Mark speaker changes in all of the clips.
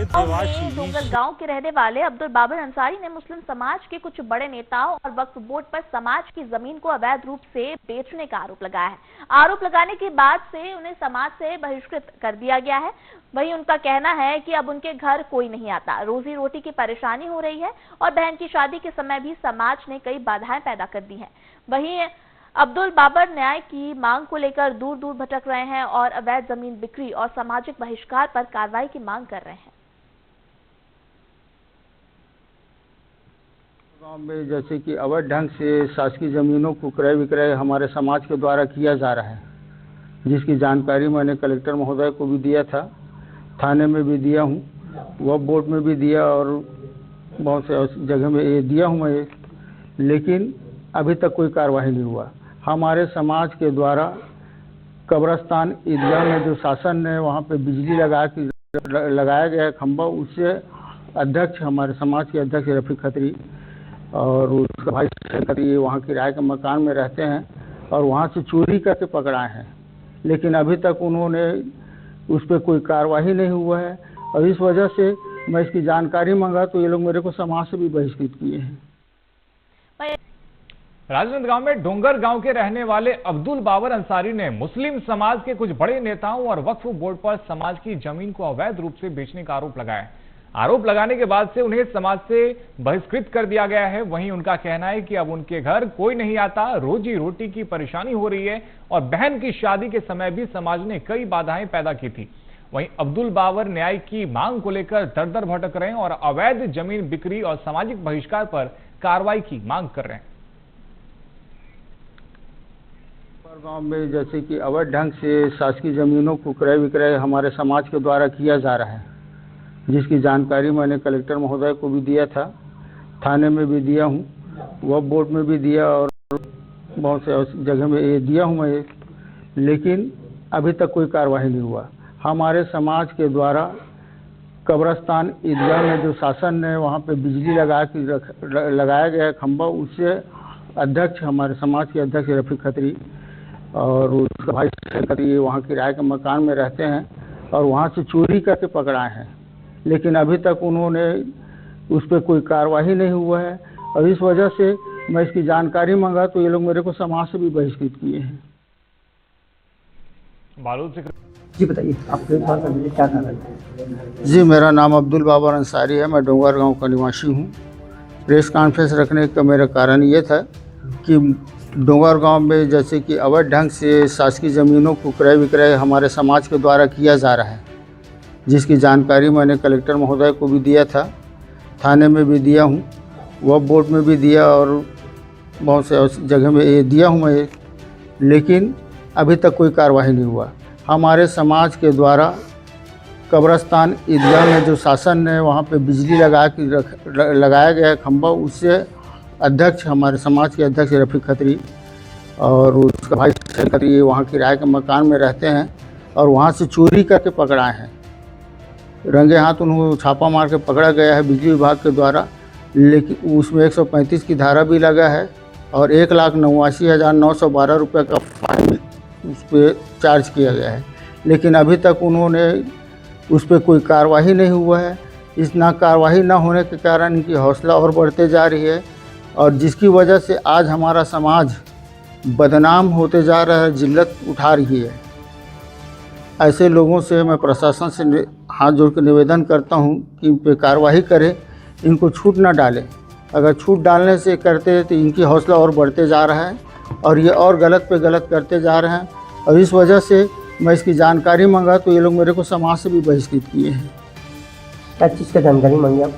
Speaker 1: डोंगर गांव के रहने वाले अब्दुल बाबर अंसारी ने मुस्लिम समाज के कुछ बड़े नेताओं और वक्फ बोर्ड पर समाज की जमीन को अवैध रूप से बेचने का आरोप लगाया है। आरोप लगाने के बाद से उन्हें समाज से बहिष्कृत कर दिया गया है। वहीं उनका कहना है कि अब उनके घर कोई नहीं आता, रोजी रोटी की परेशानी हो रही है और बहन की शादी के समय भी समाज ने कई बाधाएं पैदा कर दी हैं। वहीं अब्दुल बाबर न्याय की मांग को लेकर दूर दूर भटक रहे हैं और अवैध जमीन बिक्री और सामाजिक बहिष्कार पर कार्रवाई की मांग कर रहे हैं।
Speaker 2: गांव में जैसे कि अवैध ढंग से शासकीय जमीनों को क्रय विक्रय हमारे समाज के द्वारा किया जा रहा है, जिसकी जानकारी मैंने कलेक्टर महोदय को भी दिया था, थाने में भी दिया हूँ, वक्फ बोर्ड में भी दिया और बहुत से जगह में ये दिया हूँ मैं, लेकिन अभी तक कोई कार्रवाई नहीं हुआ। हमारे समाज के द्वारा कब्रस्तान ईदगाह में जो शासन ने वहाँ पे बिजली लगाया गया है खंभा, उससे अध्यक्ष हमारे समाज के अध्यक्ष रफ़ीक खत्री और उसका भाई खत्री वहाँ किराए के मकान में रहते हैं और वहाँ से चोरी करके पकड़ाए हैं, लेकिन अभी तक उन्होंने उस पर कोई कार्रवाई नहीं हुआ है। और इस वजह से मैं इसकी जानकारी मांगा तो ये लोग मेरे को समाज से भी बहिष्कृत किए हैं।
Speaker 3: राजनांदगांव में डोंगर गांव के रहने वाले अब्दुल बाबर अंसारी ने मुस्लिम समाज के कुछ बड़े नेताओं और वक्फ बोर्ड पर समाज की जमीन को अवैध रूप से बेचने का आरोप लगाया है। आरोप लगाने के बाद से उन्हें समाज से बहिष्कृत कर दिया गया है। वहीं उनका कहना है कि अब उनके घर कोई नहीं आता, रोजी रोटी की परेशानी हो रही है और बहन की शादी के समय भी समाज ने कई बाधाएं पैदा की थी। वहीं अब्दुल बाबर न्याय की मांग को लेकर दर दर भटक रहे हैं और अवैध जमीन बिक्री और सामाजिक बहिष्कार पर कार्रवाई की मांग कर रहे हैं।
Speaker 2: गांव में जैसे कि अवैध ढंग से शासकीय जमीनों को क्रय विक्रय हमारे समाज के द्वारा किया जा रहा है, जिसकी जानकारी मैंने कलेक्टर महोदय को भी दिया था, थाने में भी दिया हूँ, वक्फ बोर्ड में भी दिया और बहुत से जगह में ये दिया हूँ मैं, लेकिन अभी तक कोई कार्रवाई नहीं हुआ। हमारे समाज के द्वारा कब्रस्तान ईदगाह में जो शासन ने वहाँ पे बिजली लगाया गया है खंभा, उससे अध्यक्ष हमारे समाज के अध्यक्ष रफ़ीक खत्री और उसका भाई खत्री वहाँ किराए के मकान में रहते हैं और वहाँ से चोरी करके पकड़ाए हैं, लेकिन अभी तक उन्होंने उस पर कोई कार्रवाई नहीं हुआ है। और इस वजह से मैं इसकी जानकारी मांगा तो ये लोग मेरे को समाज से भी बहिष्कृत किए हैं।
Speaker 4: जी बताइए, आपके क्या कारण है?
Speaker 2: जी, मेरा नाम अब्दुल बाबर अंसारी है, मैं डोंगर गांव का निवासी हूँ। प्रेस कॉन्फ्रेंस रखने का मेरा कारण ये था कि डोंगर गांव में जैसे कि अवैध ढंग से शासकीय ज़मीनों को क्रय विक्रय हमारे समाज के द्वारा किया जा रहा है, जिसकी जानकारी मैंने कलेक्टर महोदय को भी दिया था, थाने में भी दिया हूँ, वक्फ बोर्ड में भी दिया और बहुत से जगह में ये दिया हूँ मैं, लेकिन अभी तक कोई कार्रवाई नहीं हुआ। हमारे समाज के द्वारा कब्रस्तान ईदगाह में जो शासन ने वहाँ पे बिजली लगाया गया है खंभा, उससे अध्यक्ष हमारे समाज के अध्यक्ष रफ़ीक खत्री और उसका भाई खत्री वहाँ किराए के मकान में रहते हैं और वहाँ से चोरी करके पकड़ाए हैं। रंगे हाथ उन्हें छापा मार के पकड़ा गया है बिजली विभाग के द्वारा, लेकिन उसमें 135 की धारा भी लगा है और 1,89,912 रुपये का फाइन उस पर चार्ज किया गया है, लेकिन अभी तक उन्होंने उस पर कोई कार्रवाई नहीं हुआ है। इस ना कार्रवाई ना होने के कारण इनकी हौसला और बढ़ते जा रही है और जिसकी वजह से आज हमारा समाज बदनाम होते जा रहा है, जिल्लत उठा रही है। ऐसे लोगों से मैं प्रशासन से हाथ जोड़ कर निवेदन करता हूं कि इन पर कार्रवाई करें, इनको छूट ना डालें। अगर छूट डालने से करते हैं तो इनकी हौसला और बढ़ते जा रहा है और ये और गलत पे गलत करते जा रहे हैं और इस वजह से मैं इसकी जानकारी मांगा तो ये लोग मेरे को समाज से भी बहिष्कृत किए हैं।
Speaker 4: क्या चीज़ का जानकारी मांगी आप?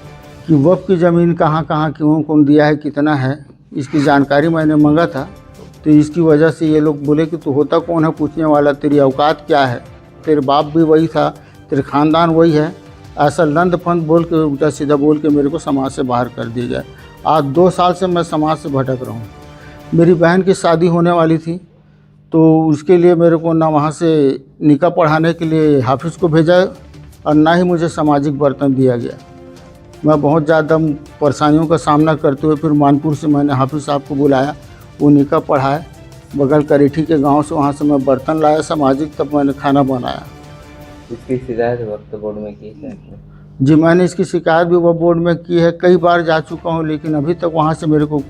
Speaker 2: कि वक्फ की ज़मीन कहाँ क्यों कौन दिया है, कितना है, इसकी जानकारी मैंने मांगा था। तो इसकी वजह से ये लोग बोले कि तू होता कौन है पूछने वाला, तेरी औकात क्या है, तेरे बाप भी वही था, तेरे ख़ानदान वही है, ऐसा लंद फंद बोल के उल्टा सीधा बोल के मेरे को समाज से बाहर कर दिया गया। आज 2 साल से मैं समाज से भटक रहा हूँ। मेरी बहन की शादी होने वाली थी तो उसके लिए मेरे को ना वहाँ से निकाह पढ़ाने के लिए हाफिज़ को भेजा और ना ही मुझे सामाजिक बर्तन दिया गया। मैं बहुत ज़्यादा परेशानियों का सामना करते हुए फिर मानपुर से मैंने हाफिज़ साहब को बुलाया, वो निकाह पढ़ाए, बगल करेठी के गांव से, वहाँ से मैं बर्तन लाया सामाजिक, तब मैंने खाना बनाया।
Speaker 5: इसकी शिकायत वक्फ बोर्ड में की है?
Speaker 2: जी, मैंने इसकी शिकायत भी वक्फ बोर्ड में की है, कई बार जा चुका हूँ, लेकिन अभी तक वहाँ से मेरे को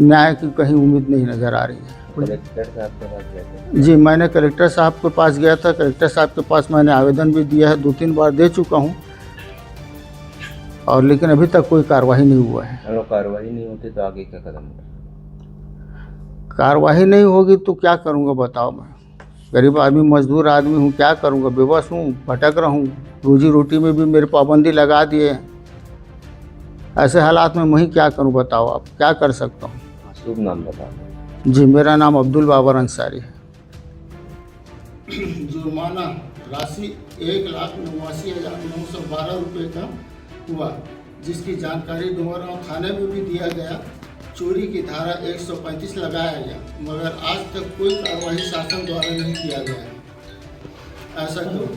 Speaker 2: न्याय की कहीं उम्मीद नहीं नज़र आ रही है।
Speaker 5: कलेक्टर साहब के पास गए थे?
Speaker 2: जी, मैंने कलेक्टर साहब के पास गया था। कलेक्टर साहब के पास मैंने आवेदन भी दिया है, 2-3 बार दे चुका हूँ, और लेकिन अभी तक कोई कार्रवाई नहीं हुआ है।
Speaker 5: अगर कार्रवाई नहीं होती तो आगे क्या कदम होगा?
Speaker 2: कार्रवाई नहीं होगी तो क्या करूँगा बताओ। मैं गरीब आदमी, मजदूर आदमी हूँ, क्या करूँगा, बेबस हूँ, भटक रहा हूँ। रोजी रोटी में भी मेरे पाबंदी लगा दिए हैं। ऐसे हालात में मैं क्या करूँ बताओ, आप क्या कर सकता हूँ।
Speaker 5: शुभ नाम बताओ।
Speaker 2: जी, मेरा नाम अब्दुल बाबर अंसारी है। जुर्माना राशि 1,89,912 रुपये का हुआ, जिसकी जानकारी डोंगरगांव थाने में भी दिया गया। चोरी की धारा 135 लगाया गया, मगर आज तक कोई कार्रवाई शासन द्वारा नहीं किया गया है। ऐसा क्यों?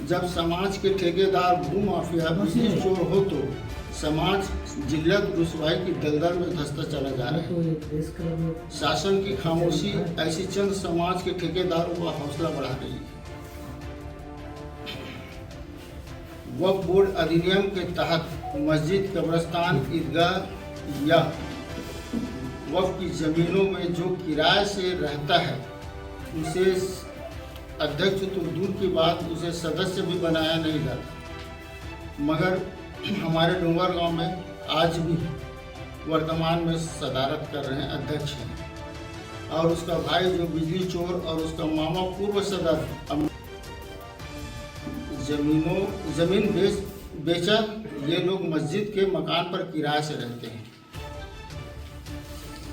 Speaker 2: जब समाज के ठेकेदार, भूमाफिया, बिजली चोर हो तो समाज जिल्लत रुसवाई की दलदल में धंसता चला जा रहा है। शासन की खामोशी ऐसी चंद समाज के ठेकेदारों का हौसला बढ़ा रही है। वक्फ बोर्ड अधिनियम के तहत मस्जिद, कब्रिस्तान, ईदगाह या वक्फ की जमीनों में जो किराए से रहता है, उसे अध्यक्ष तो दूर की बात, उसे सदस्य भी बनाया नहीं जाता। मगर हमारे डोंगरगांव में आज भी वर्तमान में सदारत कर रहे हैं, अध्यक्ष हैं, और उसका भाई जो बिजली चोर और उसका मामा पूर्व सदर जमीन बेचा। ये लोग मस्जिद के मकान पर किराए से रहते हैं।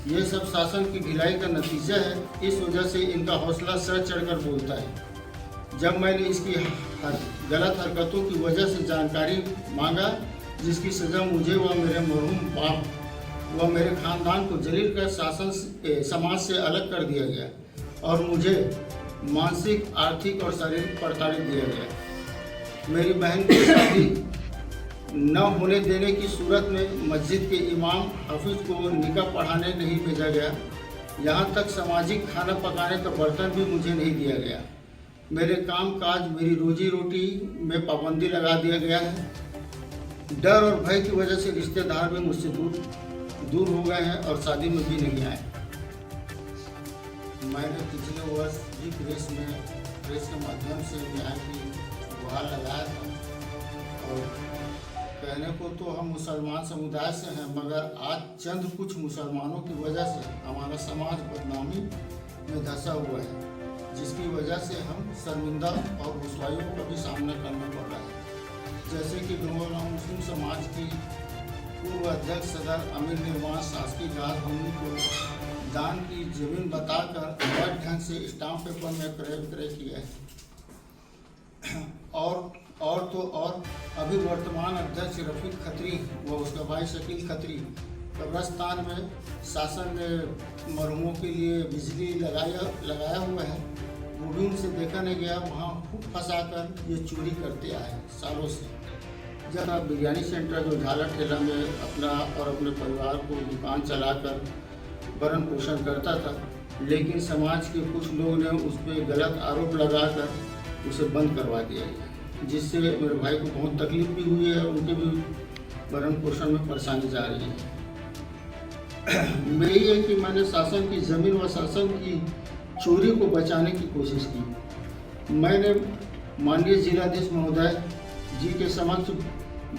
Speaker 2: ये सब शासन की ढिलाई का नतीजा है। इस वजह से इनका हौसला सर चढ़कर बोलता है। जब मैंने इसकी गलत हरकतों की वजह से जानकारी मांगा, जिसकी सज़ा मुझे व मेरे मरहूम बाप व मेरे खानदान को जलील कर समाज से अलग कर दिया गया और मुझे मानसिक, आर्थिक और शारीरिक प्रताड़ित दिया गया। मेरी बहन की शादी न होने देने की सूरत में मस्जिद के इमाम हाफिज को निकाह पढ़ाने नहीं भेजा गया। यहाँ तक सामाजिक खाना पकाने का बर्तन भी मुझे नहीं दिया गया। मेरे काम काज, मेरी रोजी रोटी में पाबंदी लगा दिया गया है। डर और भय की वजह से रिश्तेदार भी मुझसे दूर हो गए हैं और शादी में भी नहीं आए। मैंने पिछले वर्ष भी प्रेस के माध्यम से न्याय की गुहार लगाया था, और कहने को तो हम मुसलमान समुदाय से हैं, मगर आज चंद कुछ मुसलमानों की वजह से हमारा समाज बदनामी में धंसा हुआ है, जिसकी वजह से हम शर्मिंदा और रुसवाइयों का भी सामना करना पड़ रहा है। जैसे कि डोंगरगांव मुस्लिम समाज की पूर्व अध्यक्ष सदर अमीर निर्माण शासकीय घाट भूमि को दान की जमीन बताकर अवैध ढंग से स्टाम्प पेपर में क्रय विक्रय किया है। और अभी वर्तमान अध्यक्ष रफीक खत्री व उसका भाई शकील खत्री कब्रिस्तान में शासन ने मरहूमों के लिए बिजली लगाया हुआ है। वो भी उनसे देखा नहीं गया, वहाँ खूब फंसाकर ये चोरी करते आए सालों से। जब बिरयानी सेंटर जो झाला ठेला में अपना और अपने परिवार को दुकान चलाकर भरण पोषण करता था, लेकिन समाज के कुछ लोग ने उस पर गलत आरोप लगाकर उसे बंद करवा दिया गया, जिससे मेरे भाई को बहुत तकलीफ भी हुई है, उनके भी भरण पोषण में परेशानी जा रही है। मेरी है कि मैंने शासन की ज़मीन व शासन की चोरी को बचाने की कोशिश की। मैंने माननीय जिलाधीश महोदय जी के समक्ष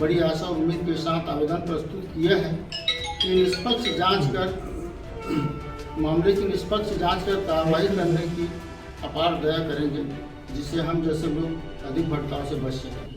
Speaker 2: बड़ी आशा और उम्मीद के साथ आवेदन प्रस्तुत किया है कि मामले की निष्पक्ष जांच कर कार्रवाई करने की अपार दया करेंगे, जिससे हम जैसे लोग अधिक भटकाव से बच सकें।